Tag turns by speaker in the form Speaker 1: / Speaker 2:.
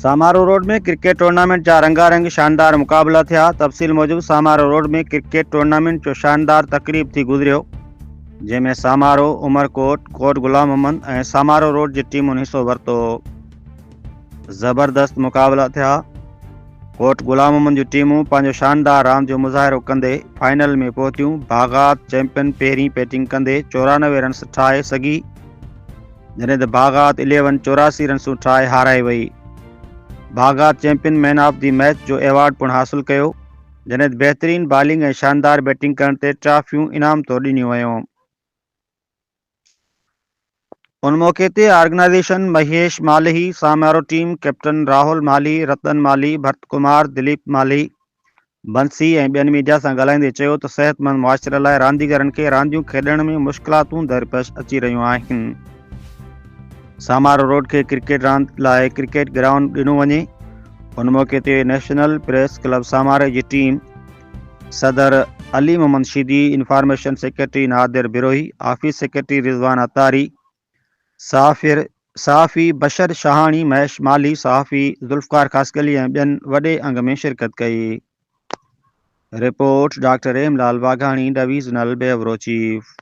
Speaker 1: सामारो road में cricket tournament जा रंगारंग शानदार मुकाबला थिया। तफ़सील मूजिब सामारो रोड में क्रिकेट टूर्नामेंट जो शानदार तकरीब थी गुजरियो, जंहिंमें सामारो, उमरकोट, कोट गुलाम मोहम्मद ऐं सामारो रोड जी टीमुनि हिसो वरितो। ज़बरदस्त मुकाबला थिया। कोट गुलाम मोहम्मद जूं टीमूं पंहिंजो शानदार रांदि जो मुज़ाहिरो कंदे फाइनल में पहुतियूं। बाग़ात चैंपियन पहिरीं बैटिंग कंदे 94 रन्स ठाहे सघी, जॾहिं त बाग़ात 11 84 रन्सूं ठाहे हाराए वई। बाग़ात champion man of the match जो एवॉर्ड पिणु हासिलु कयो, जॾहिं त बहितरीन बॉलिंग ऐं शानदार बैटिंग करण ते ट्रॉफियूं इनाम तौरु ॾिनियूं वयूं। उन मौक़े ते ऑर्गेनाइज़ेशन महेश मालही, सामारो टीम कैप्टन राहुल माली, रतन माली, भरत कुमार, दिलीप माली, बंसी ऐं ॿियनि मीडिया सां ॻाल्हाईंदे चयो त सिहतमंद मुआशरे लाइ रांदीगरनि खे रांदियूं खेॾण में मुश्किलातूं दरपेश अची रहियूं आहिनि। सामारो रोड खे क्रिकेट रांदि लाइ क्रिकेट ग्राउंड ॾिनो वञे। उन मौक़े ते नेशनल प्रेस क्लब सामारे जी टीम सदर Ali Mohammad Sheedi, information secretary Nadir Brohi, office secretary Rizwan Attari, सहाफ़ी बशर शाहानी, महेश माली, सहाफ़ी ज़ुल्फ़कार ख़ासकली ऐं ॿियनि वॾे अंग में शिरकत कई। Report doctor Hemlal Waghani, divisional bureau chief.